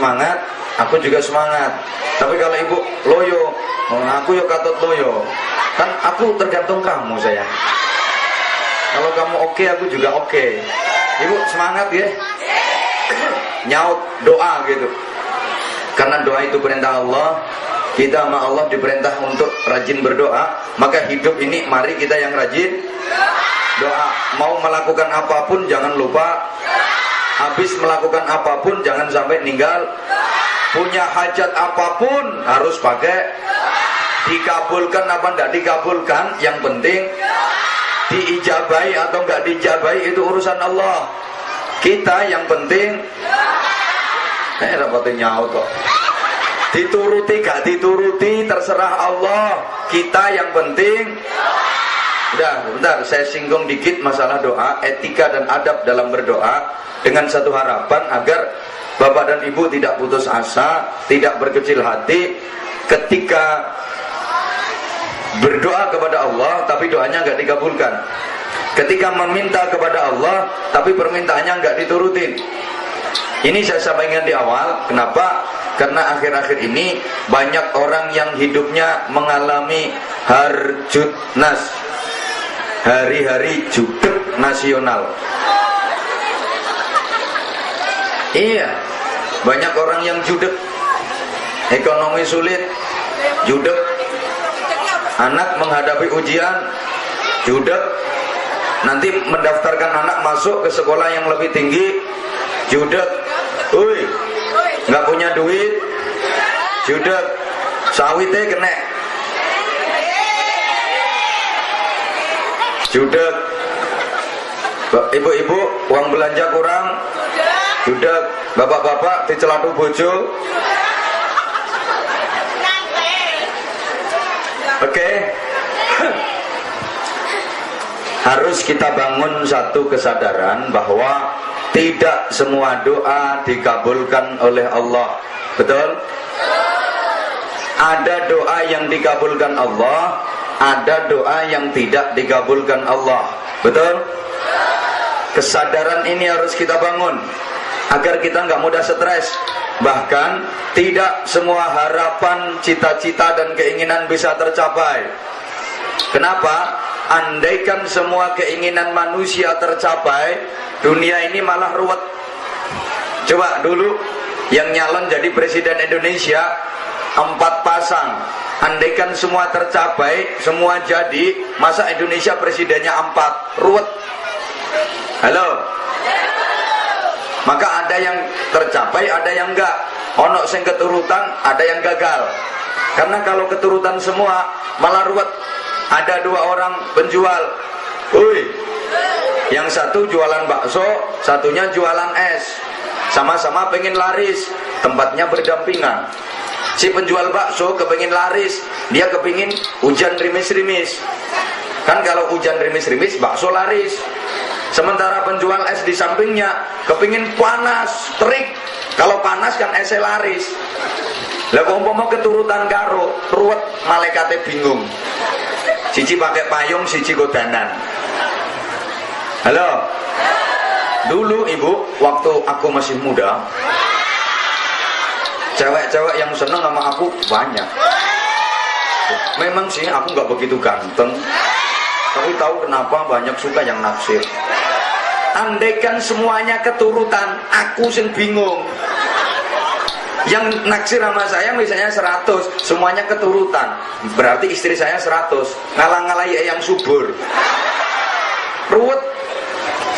semangat, aku juga semangat. Tapi kalau ibu loyo, aku yo katut loyo. Kan aku tergantung kamu sayang. Kalau kamu oke, aku juga oke. Ibu semangat ya. Nyaut doa gitu. Karena doa itu perintah Allah. Kita sama Allah diperintah untuk rajin berdoa. Maka hidup ini mari kita yang rajin doa. Mau melakukan apapun jangan lupa. Habis melakukan apapun jangan sampai ninggal. Punya hajat apapun harus pakai. Dikabulkan apa enggak dikabulkan, yang penting diijabahi atau enggak diijabahi itu urusan Allah. Kita yang penting rapatnya nyaut kok. Dituruti gak dituruti terserah Allah. Kita yang penting. Udah, bentar saya singgung dikit masalah doa, etika dan adab dalam berdoa, dengan satu harapan agar Bapak dan Ibu tidak putus asa, tidak berkecil hati ketika berdoa kepada Allah tapi doanya nggak dikabulkan. Ketika meminta kepada Allah tapi permintaannya nggak diturutin. Ini saya sampaikan di awal. Kenapa? Karena akhir-akhir ini banyak orang yang hidupnya mengalami harjutnas, hari-hari judeg nasional. Iya, banyak orang yang judeg, ekonomi sulit, judeg, anak menghadapi ujian, judeg, nanti mendaftarkan anak masuk ke sekolah yang lebih tinggi, judeg, nggak punya duit, judeg, sawitnya kena, judeg, ibu-ibu uang belanja kurang, judeg, bapak-bapak dicelatu bojo. Oke. Harus kita bangun satu kesadaran bahwa tidak semua doa dikabulkan oleh Allah. Betul? Ada doa yang dikabulkan Allah, ada doa yang tidak dikabulkan Allah. Betul? Kesadaran ini harus kita bangun agar kita nggak mudah stres. Bahkan tidak semua harapan, cita-cita dan keinginan bisa tercapai. Kenapa? Andaikan semua keinginan manusia tercapai, dunia ini malah ruwet. Coba dulu yang nyalon jadi presiden Indonesia 4 pasang. Andaikan semua tercapai, semua jadi, masa Indonesia presidennya 4? Ruwet. Halo? Maka ada yang tercapai, ada yang enggak. Ono sing keturutan, ada yang gagal. Karena kalau keturutan semua malah ruwet. Ada 2 orang penjual. Yang satu jualan bakso, satunya jualan es. Sama-sama pengen laris, tempatnya berdampingan. Si penjual bakso kepengin laris, dia kepingin hujan rimis-rimis. Kan kalau hujan rimis-rimis, bakso laris. Sementara penjual es di sampingnya kepingin panas, terik. Kalau panas kan esnya laris. Lah kok umpama keturutan karo, ruwet, malaikate bingung. Siji pakai payung, siji godanan. Halo. Dulu ibu, waktu aku masih muda, cewek-cewek yang seneng sama aku banyak. Memang sih aku nggak begitu ganteng, tapi tahu kenapa banyak suka yang naksir. Andaikan semuanya keturutan, aku sing bingung. Yang naksir sama saya misalnya 100, semuanya keturutan, berarti istri saya 100, ngalah-ngalahi yang subur, ruwet.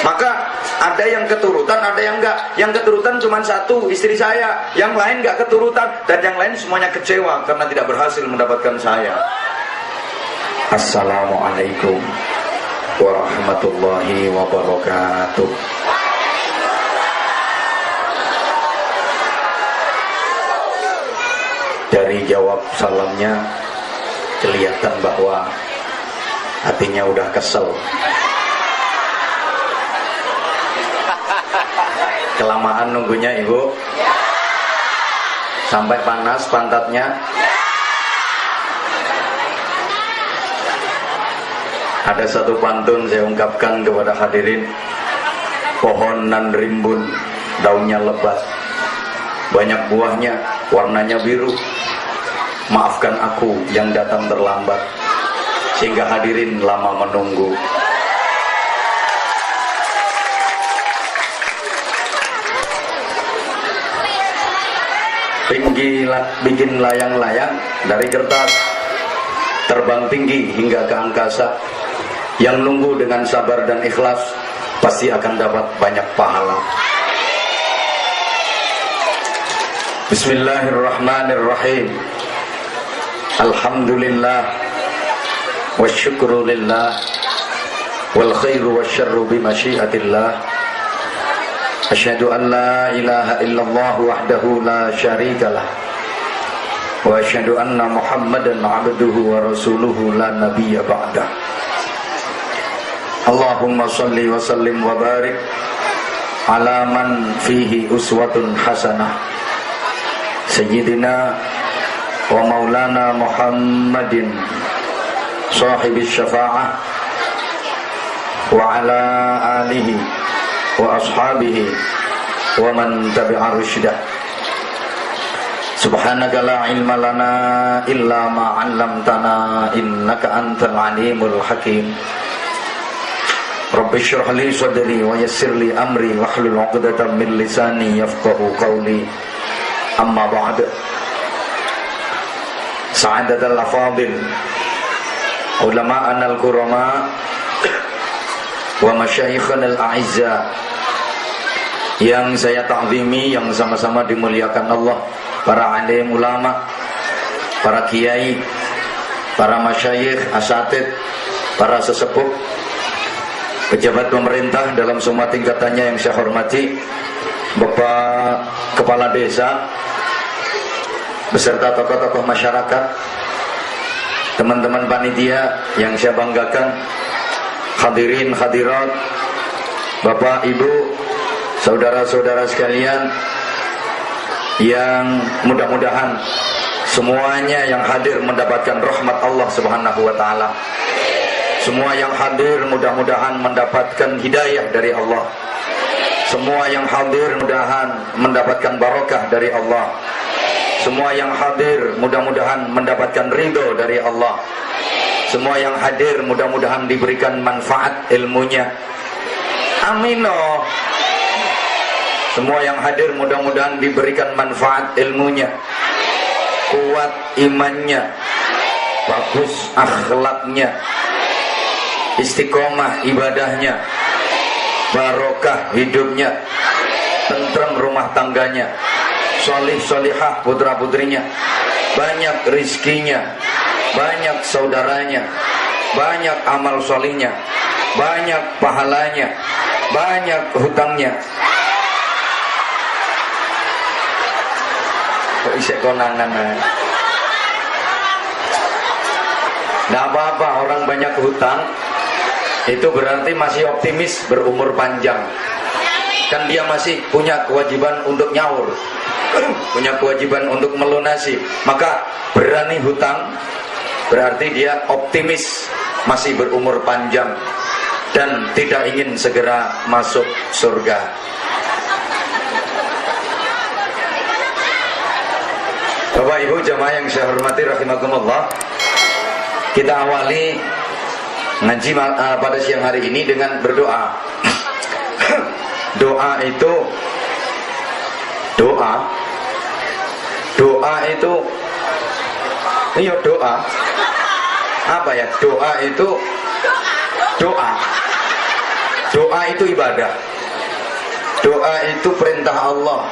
Maka ada yang keturutan, ada yang enggak. Yang keturutan cuma 1, istri saya. Yang lain enggak keturutan, dan yang lain semuanya kecewa karena tidak berhasil mendapatkan saya. Assalamualaikum warahmatullahi wabarakatuh. Dari jawab salamnya kelihatan bahwa hatinya udah kesel. Kelamaan nunggunya ibu, sampai panas pantatnya. Ada satu pantun saya ungkapkan kepada hadirin. Pohon nan rimbun, daunnya lebat, banyak buahnya, warnanya biru. Maafkan aku yang datang terlambat, sehingga hadirin lama menunggu. Bikin layang-layang dari kertas, terbang tinggi hingga ke angkasa. Yang nunggu dengan sabar dan ikhlas pasti akan dapat banyak pahala. Bismillahirrahmanirrahim. Alhamdulillah wa syukrulillah wal khairu wa syarru bimasyiatillah. Asyhadu an la ilaha illallah wahdahu la syarikalah wa asyhadu anna Muhammadan abduhu wa rasuluhu la nabiyya ba'dah. Allahumma salli wa sallim wa barik ala man fihi uswatun hasanah, Sayyidina wa maulana Muhammadin sahibis syafa'ah wa ala alihi wa ashabihi wa man tabi'a rusydah. Subhanaka la ilma lana illa ma 'allamtana innaka antal alimul hakim. Rabbi shrah li sadri wa yassir li amri wahlul 'uqdatam min lisani yafqahu qawli. Amma ba'd. Sa'adatul afadil, ulama'ana al-kurama wa masyayikhana al-a'izza yang saya ta'zimi, yang sama-sama dimuliakan Allah, para alim ulama, para kiai, para masyayikh, asatid, para sesepuh, pejabat pemerintah dalam semua tingkatannya yang saya hormati, Bapak Kepala Desa beserta tokoh-tokoh masyarakat, teman-teman panitia yang saya banggakan, hadirin hadirat, Bapak Ibu, saudara-saudara sekalian, yang mudah-mudahan semuanya yang hadir mendapatkan rahmat Allah Subhanahu wa taala. Semua yang hadir mudah-mudahan mendapatkan hidayah dari Allah. Semua yang hadir mudah-mudahan mendapatkan barakah dari Allah. Semua yang hadir mudah-mudahan mendapatkan ridho dari Allah. Semua yang hadir mudah-mudahan diberikan manfaat ilmunya. Amin. Semua yang hadir mudah-mudahan diberikan manfaat ilmunya, kuat imannya, bagus akhlaknya, istiqomah ibadahnya, barokah hidupnya, tentrem rumah tangganya, solih solihah putra putrinya, banyak rizkinya, banyak saudaranya, banyak amal solihnya, banyak pahalanya, banyak hutangnya. Kok isek konangan? Nggak apa-apa, orang banyak hutang itu berarti masih optimis berumur panjang. Kan dia masih punya kewajiban untuk nyaur, punya kewajiban untuk melunasi. Maka berani hutang berarti dia optimis masih berumur panjang dan tidak ingin segera masuk surga. Bapak Ibu jamaah yang saya hormati rahimakumullah, kita awali ngaji pada siang hari ini dengan berdoa. Doa itu iya doa apa ya? Doa itu ibadah. Doa itu perintah Allah.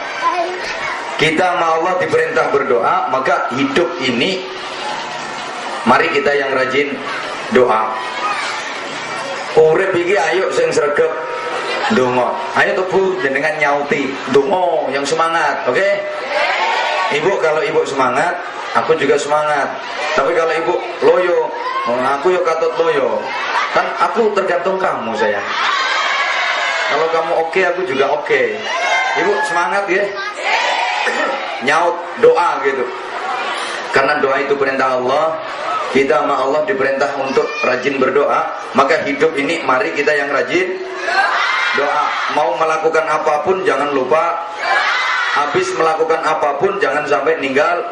Kita sama Allah diperintah berdoa, maka hidup ini mari kita yang rajin doa. Urip iki ayo sing sregep ndonga. Ayo tubuh dengan nyauti ndonga yang semangat, oke? Okay? Ibu kalau ibu semangat, aku juga semangat. Tapi kalau ibu loyo, aku yo katut loyo. Kan aku tergantung kamu sayang. Kalau kamu oke, aku juga oke. Ibu semangat ya? Nyaut doa gitu. Karena doa itu perintah Allah. Kita sama Allah diperintah untuk rajin berdoa. Maka hidup ini mari kita yang rajin doa. Mau melakukan apapun jangan lupa habis melakukan apapun jangan sampai ninggal,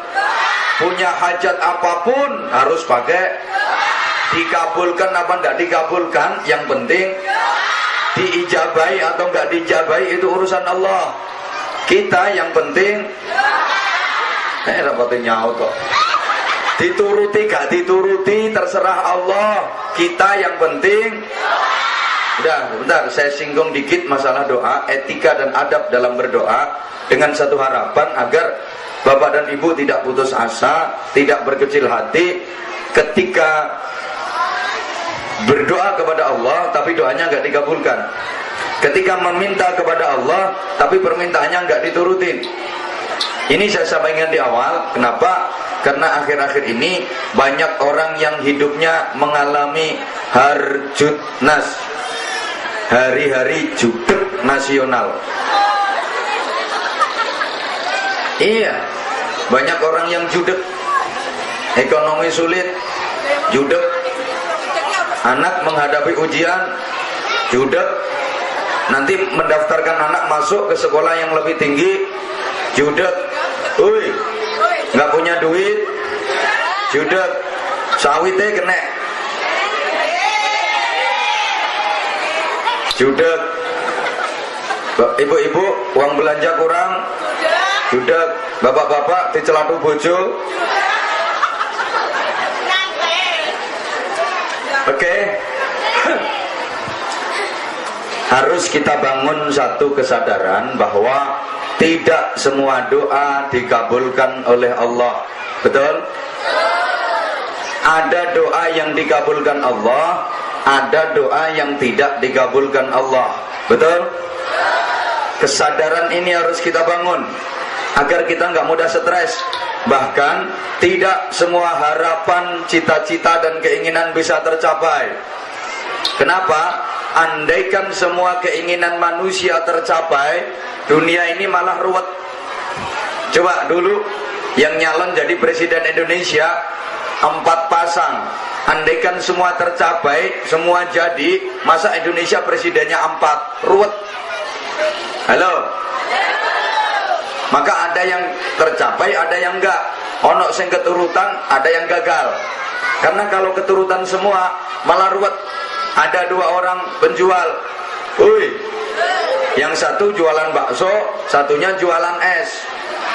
punya hajat apapun harus pakai, dikabulkan apa enggak dikabulkan, yang penting diijabahi atau enggak diijabahi itu urusan Allah. Kita yang penting rapatnya nyaut kok. Dituruti gak dituruti terserah Allah. Kita yang penting. Udah, bentar saya singgung dikit masalah doa, etika dan adab dalam berdoa, dengan satu harapan agar Bapak dan Ibu tidak putus asa, tidak berkecil hati ketika berdoa kepada Allah tapi doanya nggak dikabulkan. Ketika meminta kepada Allah tapi permintaannya nggak diturutin. Ini saya sampaikan di awal. Kenapa? Karena akhir-akhir ini banyak orang yang hidupnya mengalami harjutnas, hari-hari judek nasional. Iya, banyak orang yang judek, ekonomi sulit, judek, anak menghadapi ujian, judek, nanti mendaftarkan anak masuk ke sekolah yang lebih tinggi, judek, nggak punya duit, judek, sawitnya kena, judek, ibu-ibu uang belanja kurang, judek, bapak-bapak dicelatu bojo. Oke. Harus kita bangun satu kesadaran bahwa tidak semua doa dikabulkan oleh Allah. Betul? Ada doa yang dikabulkan Allah, ada doa yang tidak dikabulkan Allah. Betul? Kesadaran ini harus kita bangun agar kita nggak mudah stres. Bahkan tidak semua harapan, cita-cita dan keinginan bisa tercapai. Kenapa? Andaikan semua keinginan manusia tercapai, dunia ini malah ruwet. Coba dulu yang nyalon jadi presiden Indonesia 4 pasang. Andaikan semua tercapai, semua jadi, masa Indonesia presidennya 4? Ruwet. Halo? Maka ada yang tercapai, ada yang enggak. Ono sing keturutan, ada yang gagal. Karena kalau keturutan semua malah ruwet. Ada 2 orang penjual. Yang satu jualan bakso, satunya jualan es.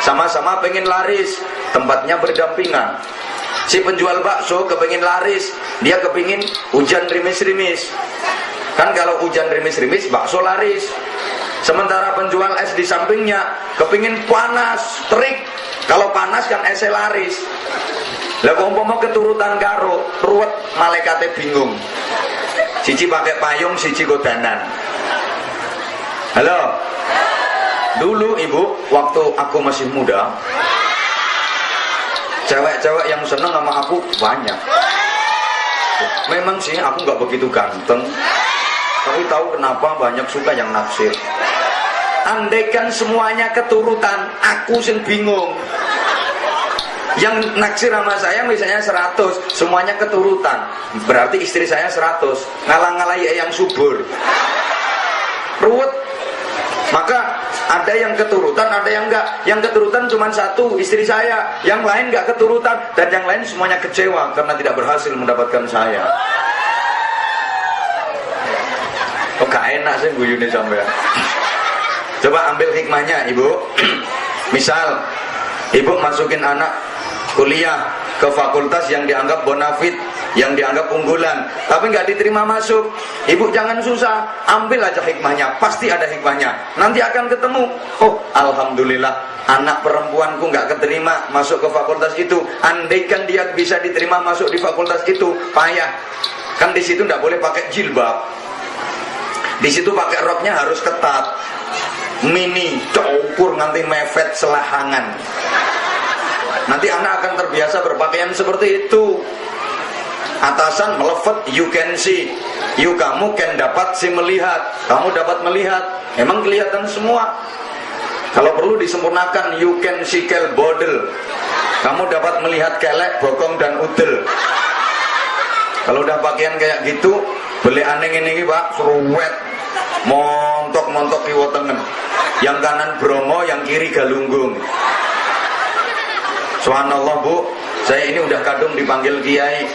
Sama-sama pengen laris, tempatnya berdampingan. Si penjual bakso kepengin laris, dia kepingin hujan rimis-rimis. Kan kalau hujan rimis-rimis, bakso laris. Sementara penjual es di sampingnya kepingin panas, terik. Kalau panas kan esnya laris. Lah kok umpama keturutan karo, ruwet, malaikate bingung. Siji pakai payung, siji godanan. Halo. Dulu ibu, waktu aku masih muda, cewek-cewek yang seneng sama aku banyak. Memang sih aku nggak begitu ganteng, tapi tahu kenapa banyak suka yang naksir. Andaikan semuanya keturutan, aku sing bingung. Yang naksir sama saya misalnya 100, semuanya keturutan, berarti istri saya 100, ngalah-ngalahi yang subur, ruwet. Maka ada yang keturutan, ada yang enggak. Yang keturutan cuma 1, istri saya. Yang lain enggak keturutan, dan yang lain semuanya kecewa karena tidak berhasil mendapatkan saya. Oh gak enak sih guyune sampean. Coba ambil hikmahnya ibu. Misal ibu masukin anak kuliah ke fakultas yang dianggap bonafit, yang dianggap unggulan, tapi nggak diterima masuk. Ibu jangan susah, ambil aja hikmahnya, pasti ada hikmahnya. Nanti akan ketemu. Oh, alhamdulillah, anak perempuanku nggak keterima masuk ke fakultas itu. Andaikan dia bisa diterima masuk di fakultas itu, payah. Kan di situ nggak boleh pakai jilbab. Di situ pakai roknya harus ketat, mini, ukur nganti mepet selahangan. Nanti anak akan terbiasa berpakaian seperti itu. Atasan melefet, you can see. You kamu can dapat si melihat. Kamu dapat melihat. Emang kelihatan semua. Kalau perlu disempurnakan, you can see kel bodel. Kamu dapat melihat kelek, bokong dan udel. Kalau udah pakaian kayak gitu, beli aneh ini pak, suruh wet, montok-montok kiwa tengen. Yang kanan Bromo, yang kiri Galunggung. Subhanallah Bu, saya ini udah kadung dipanggil kiai,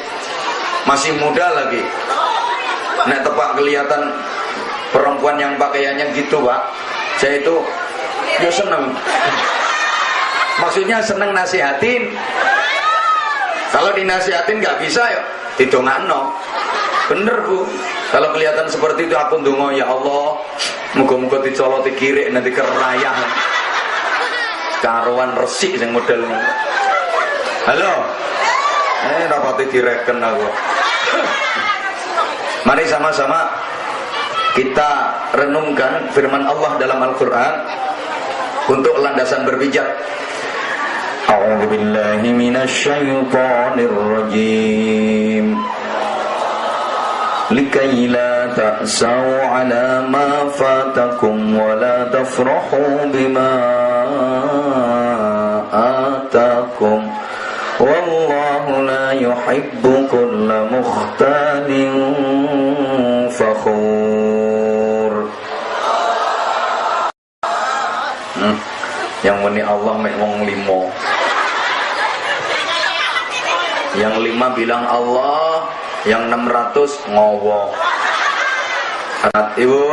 masih muda lagi. Nek tepak kelihatan perempuan yang pakaiannya gitu Pak, saya itu ya seneng. Maksudnya seneng nasihatin. Kalau dinasihatin nggak bisa ya didongakno. Bener Bu, kalau kelihatan seperti itu aku ndonga, ya Allah, muga-muga dicoloti kiri nanti kerayah. Karuan resik sing modelnya. Halo. Rapati direken aku. Mari sama-sama kita renungkan firman Allah dalam Al-Qur'an untuk landasan berpijak. A'udzu billahi minasyaitonir rajim. Likai la ta'sau 'ala ma fatakum wa la tafrahu bima atakum. Wallahu la yuhibbu kulla mukhtalin fakhur. Yang muni Allah mek wong limo. Yang 5 bilang Allah, yang 600 ngowo. Ibu,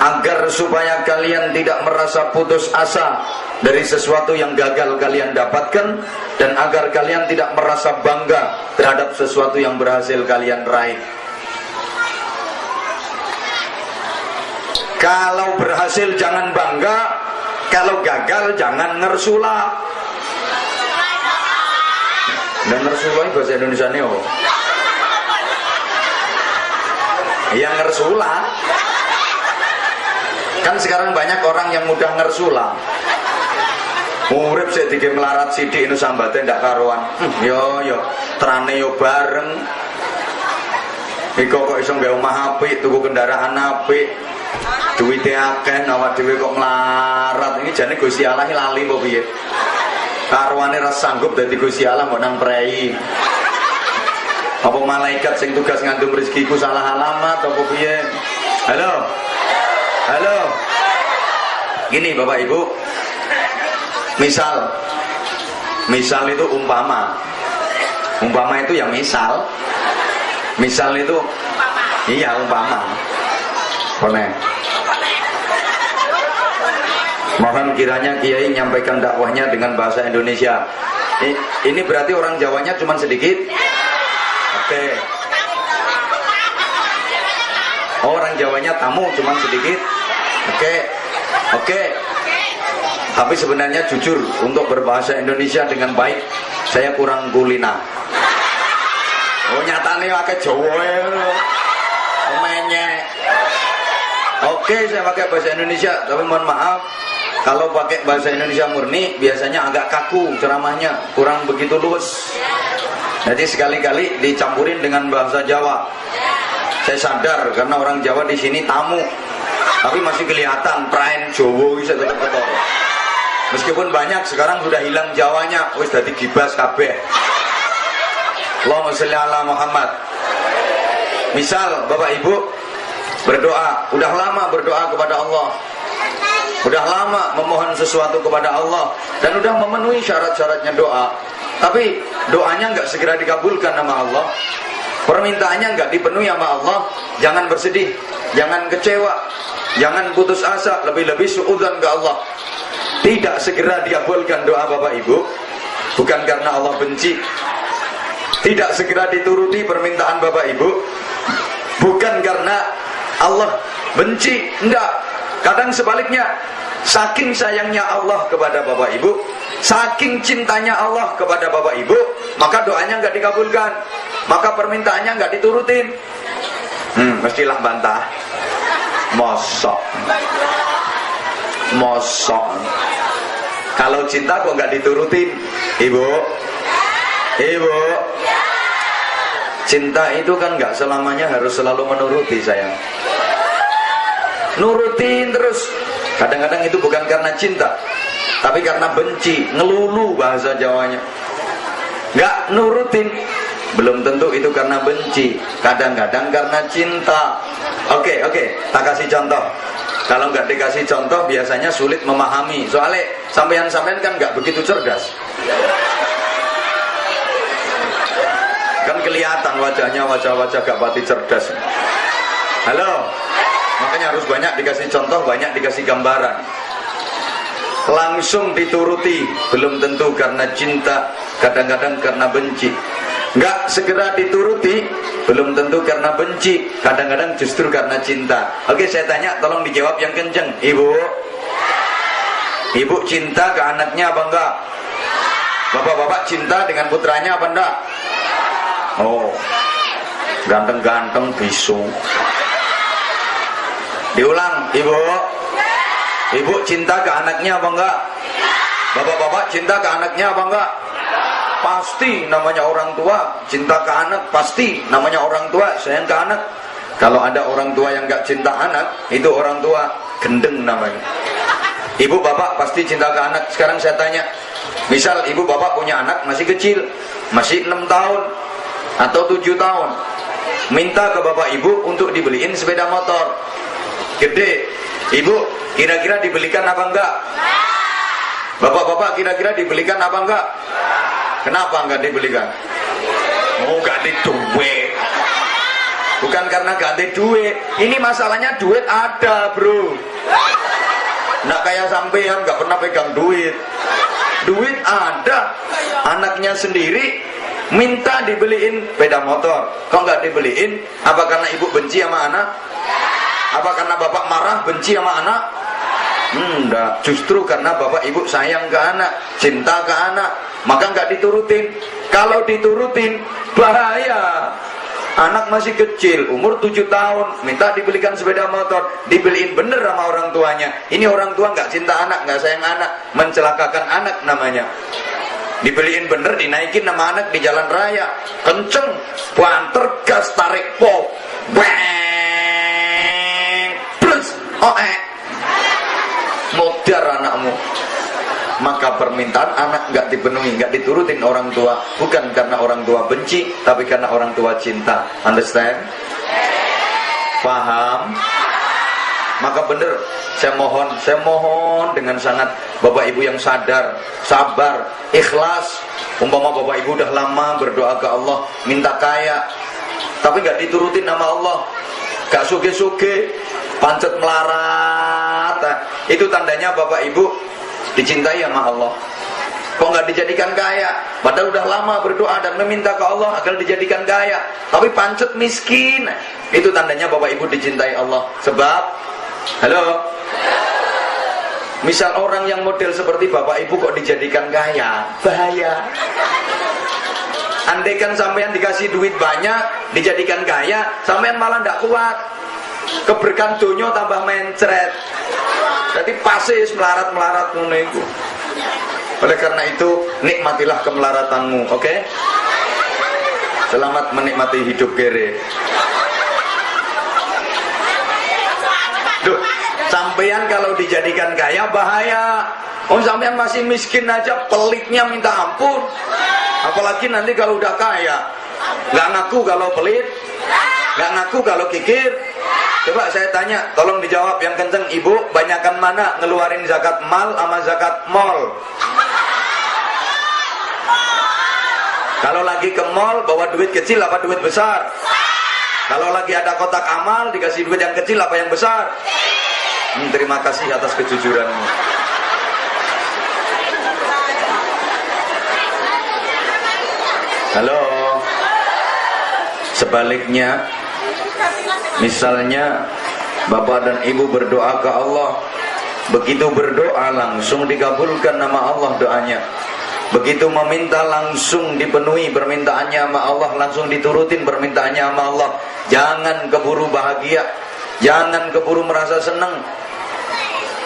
agar supaya kalian tidak merasa putus asa dari sesuatu yang gagal kalian dapatkan, dan agar kalian tidak merasa bangga terhadap sesuatu yang berhasil kalian raih. Kalau berhasil jangan bangga, kalau gagal jangan ngersula. Dan ngersula ini bahasa Indonesia ini apa? Yang ngersula. Kan sekarang banyak orang yang mudah ngersula. Urip sik dike melarat sithik nu sambate ndak karuan. Yo trane yo bareng. Iku kok iso nggawe omah apik, tuku kendaraan apik. Duwite akeh, awak dhewe kok melarat. Ini jane Gusti Allah lali apa piye? Karuane ra sanggup dadi Gusti Allah mbok nang prei. Apa malaikat sing tugas ngandung rezekiku salah alamat apa piye? Halo. Halo. Gini Bapak Ibu. Misal itu umpama itu ya misal itu iya umpama. Boleh. Mohon kiranya Kiai menyampaikan dakwahnya dengan bahasa Indonesia. Ini berarti orang Jawanya cuma sedikit. Oke. Orang Jawanya tamu cuma sedikit. Oke. Tapi sebenarnya jujur, untuk berbahasa Indonesia dengan baik saya kurang kulina. Oh nyatane pakai Jawa menyek. Oke, saya pakai bahasa Indonesia, tapi mohon maaf kalau pakai bahasa Indonesia murni biasanya agak kaku ceramahnya, kurang begitu luwes. Jadi sekali-kali dicampurin dengan bahasa Jawa. Saya sadar karena orang Jawa di sini tamu, tapi masih kelihatan praen Jawa bisa tetap ketara. Meskipun banyak sekarang sudah hilang Jawanya, wis dadi gibas kabeh. Allahumma sholli ala Muhammad. Misal Bapak Ibu berdoa, udah lama berdoa kepada Allah, udah lama memohon sesuatu kepada Allah, dan udah memenuhi syarat-syaratnya doa, tapi doanya nggak segera dikabulkan sama Allah, permintaannya nggak dipenuhi sama Allah. Jangan bersedih, jangan kecewa, jangan putus asa, lebih-lebih suudzon ke Allah. Tidak segera dikabulkan doa Bapak Ibu bukan karena Allah benci, tidak segera dituruti permintaan Bapak Ibu bukan karena Allah benci, enggak. Kadang sebaliknya, saking sayangnya Allah kepada Bapak Ibu, saking cintanya Allah kepada Bapak Ibu, maka doanya enggak dikabulkan, maka permintaannya enggak diturutin. Mestilah bantah. Mosok. Kalau cinta kok enggak diturutin, Ibu? Cinta itu kan enggak selamanya harus selalu menuruti, sayang. Nurutin terus. Kadang-kadang itu bukan karena cinta, tapi karena benci, ngelulu bahasa Jawanya. Enggak nurutin, belum tentu itu karena benci, kadang-kadang karena cinta. Oke, tak kasih contoh. Kalau nggak dikasih contoh biasanya sulit memahami. Soalnya sampean-sampean kan nggak begitu cerdas. Kan kelihatan wajahnya wajah-wajah gak pati cerdas. Halo. Makanya harus banyak dikasih contoh, banyak dikasih gambaran. Langsung dituruti belum tentu karena cinta, kadang-kadang karena benci. Nggak segera dituruti belum tentu karena benci, kadang-kadang justru karena cinta. Oke, saya tanya, tolong dijawab yang kenceng. Ibu cinta ke anaknya apa enggak? Bapak-bapak cinta dengan putranya apa enggak? Oh, ganteng-ganteng bisu. Diulang, ibu cinta ke anaknya apa enggak? Bapak-bapak cinta ke anaknya apa enggak? Pasti namanya orang tua cinta ke anak, pasti namanya orang tua sayang ke anak. Kalau ada orang tua yang enggak cinta anak, itu orang tua gendeng namanya. Ibu bapak pasti cinta ke anak. Sekarang saya tanya, misal ibu bapak punya anak masih kecil, masih 6 tahun atau 7 tahun, minta ke bapak ibu untuk dibeliin sepeda motor gede, ibu kira-kira dibelikan apa enggak? Bapak-bapak kira-kira dibelikan apa enggak? Kenapa enggak dibelikan? Oh, enggak ada duit. Bukan karena enggak ada duit, ini masalahnya duit ada, bro. Enggak kayak sampean enggak pernah pegang duit. Duit ada, anaknya sendiri minta dibeliin sepeda motor, kok nggak dibeliin? Apa karena ibu benci sama anak? Apa karena bapak marah benci sama anak? Enggak, justru karena bapak ibu sayang ke anak, cinta ke anak, maka nggak diturutin. Kalau diturutin bahaya. Anak masih kecil, umur 7 tahun, minta dibelikan sepeda motor, dibeliin bener sama orang tuanya. Ini orang tua nggak cinta anak, nggak sayang anak, mencelakakan anak namanya. Dibeliin bener, dinaikin nama anak di jalan raya, kenceng, banter, gas, tarik pop, bang, plus, modar anakmu. Maka permintaan anak nggak dipenuhi, nggak diturutin orang tua, bukan karena orang tua benci, tapi karena orang tua cinta. Understand? Paham? Maka bener, saya mohon dengan sangat bapak ibu yang sadar, sabar, ikhlas. Umpama bapak ibu udah lama berdoa ke Allah minta kaya, tapi nggak diturutin nama Allah, gak suge-suge, pancet melarat, itu tandanya bapak ibu dicintai sama Allah. Kok nggak dijadikan kaya? Padahal udah lama berdoa dan meminta ke Allah agar dijadikan kaya, tapi pancet miskin. Itu tandanya bapak ibu dicintai Allah. Sebab, halo, misal orang yang model seperti bapak ibu kok dijadikan kaya, bahaya. Andaikan sampean dikasih duit banyak, dijadikan kaya, sampean malah ndak kuat. Keberkahan dunia tambah mencret. Jadi pasis melarat-melarat ngono iku. Oleh karena itu, nikmatilah kemelaratanmu, oke? Selamat menikmati hidup kere. Duh, sampean kalau dijadikan kaya bahaya. Oh, sampean masih miskin aja peliknya minta ampun. Apalagi nanti kalau udah kaya, nggak ngaku kalau pelit, nggak ngaku kalau kikir. Coba saya tanya, tolong dijawab yang kenceng, ibu, banyakan mana ngeluarin zakat mal sama zakat mall? Kalau lagi ke mall bawa duit kecil apa duit besar? Kalau lagi ada kotak amal dikasih duit yang kecil apa yang besar? Terima kasih atas kejujuranmu. Halo. Sebaliknya, misalnya bapak dan ibu berdoa ke Allah, begitu berdoa langsung dikabulkan nama Allah doanya. Begitu meminta langsung dipenuhi permintaannya sama Allah, langsung diturutin permintaannya sama Allah. Jangan keburu bahagia, jangan keburu merasa senang,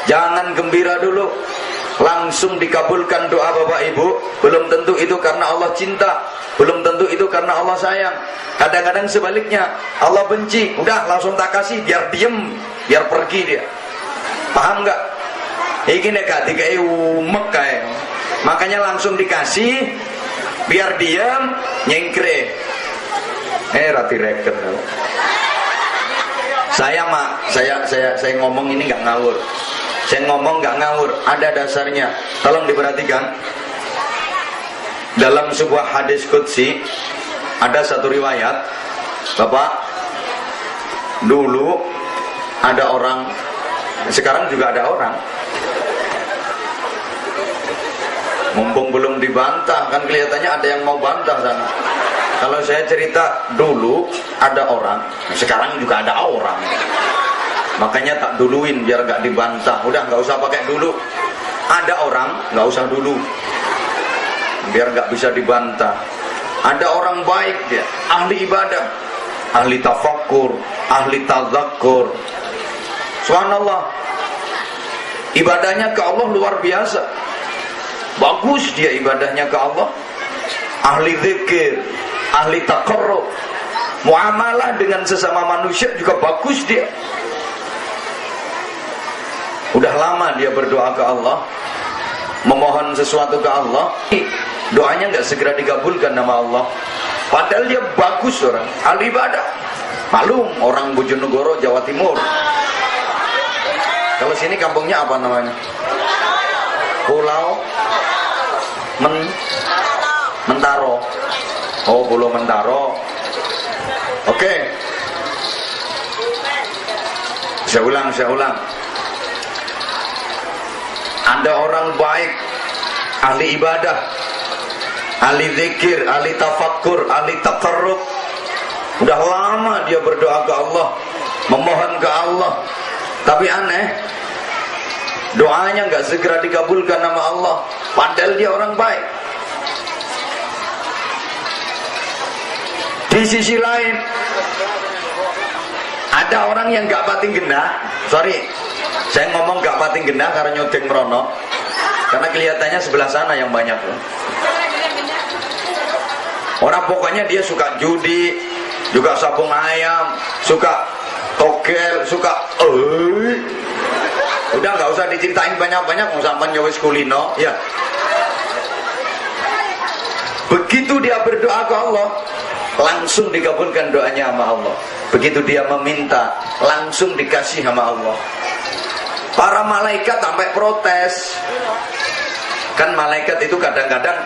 jangan gembira dulu. Langsung dikabulkan doa bapak ibu, belum tentu itu karena Allah cinta, belum tentu itu karena Allah sayang. Kadang-kadang sebaliknya, Allah benci, udah langsung tak kasih biar diem, biar pergi dia. Paham nggak? Iki nek gak dikai umek kae. Makanya langsung dikasih biar diam, nyengkre. Rati reken. Saya ngomong ini nggak ngawur. Saya ngomong nggak ngawur, ada dasarnya. Tolong diperhatikan. Dalam sebuah hadis qudsi ada satu riwayat, Bapak, dulu ada orang, sekarang juga ada orang. Mumpung belum dibantah, kan kelihatannya ada yang mau bantah sana. Kalau saya cerita dulu ada orang, sekarang juga ada orang. Makanya tak duluin biar gak dibantah. Udah gak usah pakai dulu. Ada orang, gak usah dulu, biar gak bisa dibantah. Ada orang baik dia, ahli ibadah, ahli tafakkur, ahli tazakkur. Subhanallah, ibadahnya ke Allah luar biasa. Bagus dia ibadahnya ke Allah. Ahli zikir, ahli taqarrub, muamalah dengan sesama manusia juga bagus dia. Udah lama dia berdoa ke Allah, memohon sesuatu ke Allah, doanya nggak segera dikabulkan nama Allah. Padahal dia bagus orang, ahli ibadah. Malum orang Bojonegoro, Jawa Timur. Kalau sini kampungnya apa namanya? Pulau Mentaro. Oh, Pulau Mentaro. Oke. Saya ulang. Ada orang baik, ahli ibadah, ahli zikir, ahli tafakkur, ahli taqarrub. Udah lama dia berdoa ke Allah, memohon ke Allah. Tapi aneh, doanya nggak segera dikabulkan nama Allah. Padahal dia orang baik. Di sisi lain, ada orang yang nggak pating genah. Sorry, saya ngomong gak pating genah karena nyodeng merono, karena kelihatannya sebelah sana yang banyak. Orang pokoknya dia suka judi, juga sabung ayam, suka togel, suka udah gak usah diceritain banyak-banyak, mau sampai nyawis kulino ya. Begitu dia berdoa ke Allah, langsung dikabulkan doanya sama Allah. Begitu dia meminta, langsung dikasih sama Allah. Para malaikat sampai protes. Kan malaikat itu kadang-kadang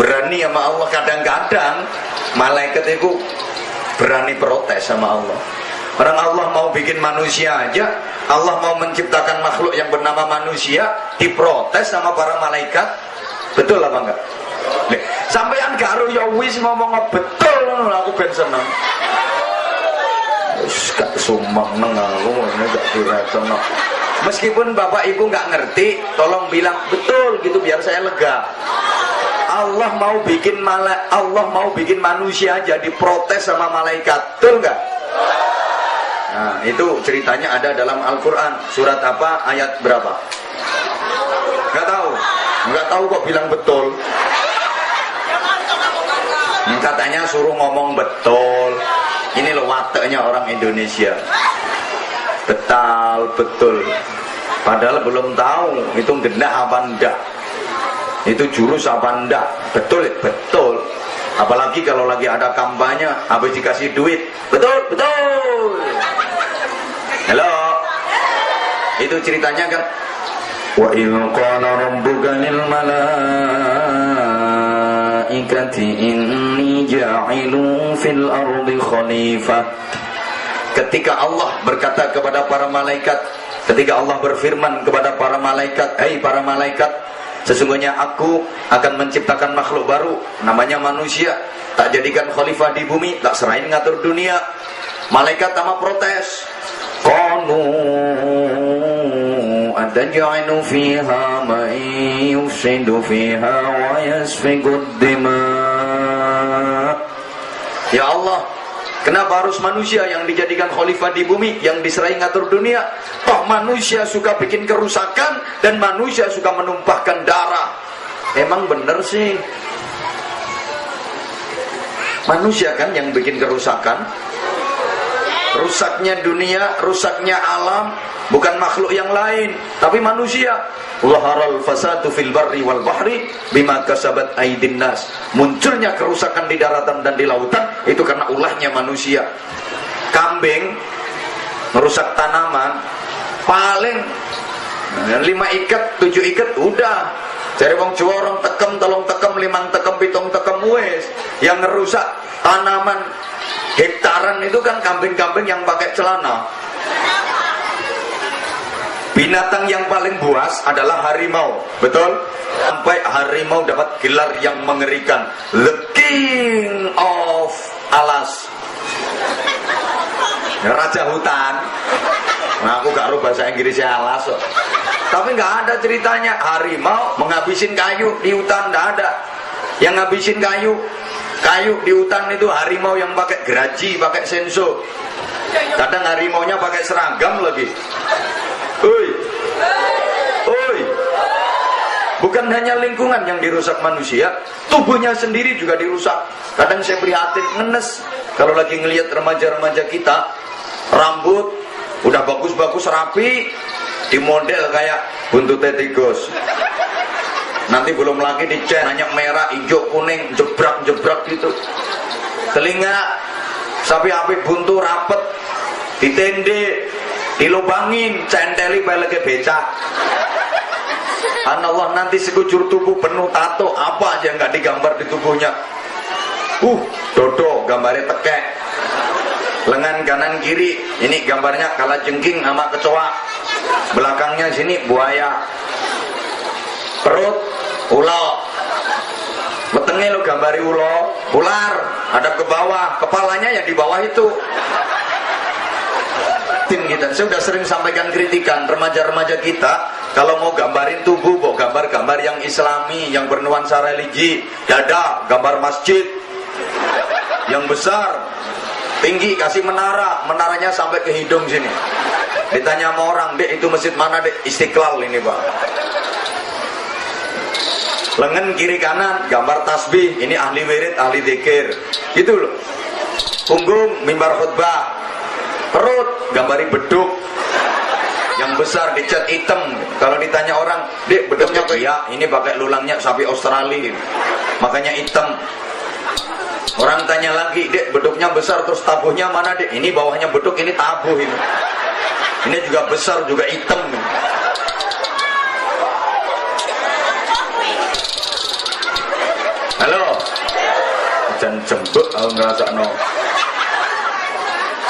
berani sama Allah, kadang-kadang malaikat itu berani protes sama Allah. Orang Allah mau bikin manusia aja, Allah mau menciptakan makhluk yang bernama manusia, diprotes sama para malaikat. Betul apa enggak? Sampeyan karo ya wis ngomong betul, aku ben seneng. Wis gak sumpah nang aku gak diretono. Meskipun bapak ibu nggak ngerti, tolong bilang betul gitu biar saya lega. Allah mau bikin manusia jadi protes sama malaikat, betul nggak? Nah itu ceritanya ada dalam Al-Quran. Surat apa? Ayat berapa? Nggak tahu kok bilang betul. Katanya suruh ngomong betul. Ini loh wataknya orang Indonesia. Betul. Padahal belum tahu itu gendah apa enggak, itu jurus apa enggak. Betul. Apalagi kalau lagi ada kampanye, habis dikasih duit, betul. Halo, itu ceritanya kan. Wa il qala rabbuka lil malaikati inni ja'ilun fil ardi khalifah. Ketika Allah berkata kepada para malaikat, ketika Allah berfirman kepada para malaikat, "Hei para malaikat, sesungguhnya aku akan menciptakan makhluk baru, namanya manusia, tak jadikan khalifah di bumi, tak serahin ngatur dunia." Malaikat sama protes. Qalu ataj'alu fiha man yufsidu fiha wa yasfiku ad-dima. Ya Allah, kenapa harus manusia yang dijadikan khalifah di bumi, yang diserahi ngatur dunia? Toh manusia suka bikin kerusakan dan manusia suka menumpahkan darah. Emang bener sih? Manusia kan yang bikin kerusakan. Rusaknya dunia, rusaknya alam, bukan makhluk yang lain, tapi manusia. Zaharal fasadu fil barri wal bahri bima kasabat aydin nas. Munculnya kerusakan di daratan dan di lautan itu karena ulahnya manusia. Kambing merusak tanaman, paling 5 ikat, 7 ikat udah. Cari wong Jawa orang tekem, telung tekem, 5 tekem, 7 tekem wes. Yang ngerusak tanaman hektaran itu kan kambing-kambing yang pakai celana. Binatang yang paling buas adalah harimau, betul? Sampai harimau dapat gelar yang mengerikan, The King of Alas, Raja Hutan. Nah, aku gak tahu bahasa Inggrisnya alas kok. Tapi nggak ada ceritanya harimau menghabisin kayu di hutan, nggak ada. Yang ngabisin kayu di hutan itu harimau yang pakai geraji, pakai senso. Kadang harimaunya pakai seragam lagi. Oi, oi. Bukan hanya lingkungan yang dirusak manusia, tubuhnya sendiri juga dirusak. Kadang saya prihatin, ngenes kalau lagi ngelihat remaja-remaja kita, rambut udah bagus-bagus rapi, di model kayak buntutnya tikus. Nanti belum lagi dicat, hanya merah, hijau, kuning, jebrak-jebrak gitu. Telinga sapi api buntu rapet, ditende, dilubangin, centeli peleke becak. Allah, nanti sekujur tubuh penuh tato, apa aja nggak digambar di tubuhnya. Dodo gambarnya tekek, lengan kanan kiri ini gambarnya kalajengking sama kecoa, belakangnya sini buaya, perut ulo, wetenge lo gambari ulo, ular ada ke bawah, kepalanya yang di bawah itu. Kita sudah sering sampaikan kritikan remaja-remaja kita kalau mau gambarin tubuh, mau gambar-gambar yang islami, yang bernuansa religi. Dada gambar masjid yang besar, tinggi, kasih menara, menaranya sampai ke hidung sini. Ditanya sama orang, Dek itu masjid mana Dek? Istiqlal ini Pak. Lengan kiri kanan gambar tasbih, ini ahli wirid, ahli dzikir, gitu loh. Punggung mimbar khutbah, perut gambari beduk yang besar dicat hitam. Kalau ditanya orang, Dek beduknya apa? Ya ini pakai lulangnya sapi Australia, makanya hitam. Orang tanya lagi, Dek beduknya besar terus tabuhnya mana Dek? Ini bawahnya beduk, ini tabuh ini. Ini juga besar, juga hitam. Halo, jangan jembek, aku ngerasa no.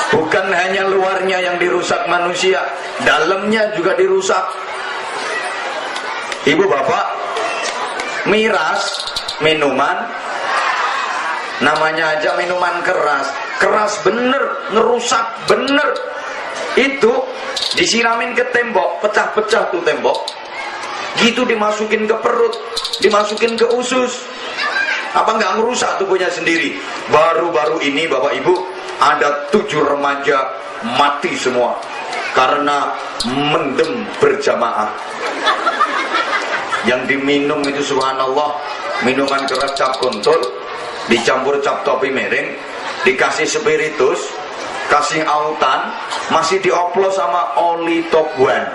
Bukan hanya luarnya yang dirusak manusia, dalamnya juga dirusak. Ibu bapak, miras, minuman, namanya aja minuman keras, keras bener, ngerusak bener. Itu disiramin ke tembok, pecah-pecah tuh tembok, gitu dimasukin ke perut, dimasukin ke usus. Apa nggak ngerusak tubuhnya sendiri? Baru-baru ini bapak ibu, ada 7 remaja mati semua karena mendem berjamaah. Yang diminum itu subhanallah, minuman keras cap kontol, dicampur cap topi miring, dikasih spiritus, kasih autan, masih dioplos sama oli top one.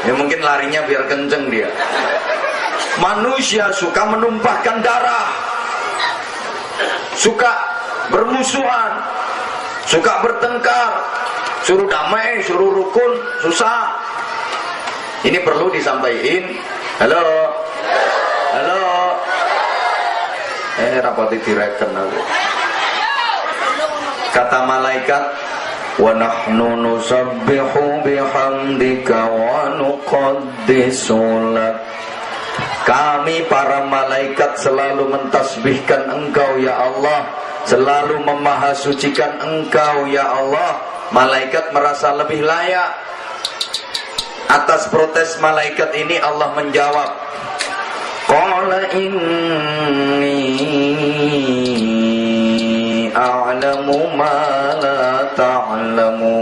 Ya mungkin larinya biar kenceng dia. Manusia suka menumpahkan darah, suka bermusuhan, suka bertengkar, suruh damai, suruh rukun, susah. Ini perlu disampaikan. Halo, halo. Rapati direken aku. Kata malaikat, wa nahnu nusabbihu bihamdika wa nuqaddisu lak. Kami para malaikat selalu mentasbihkan Engkau ya Allah, selalu memahasucikan Engkau ya Allah. Malaikat merasa lebih layak. Atas protes malaikat ini Allah menjawab, qala inni a'lamu ma la ta'lamun.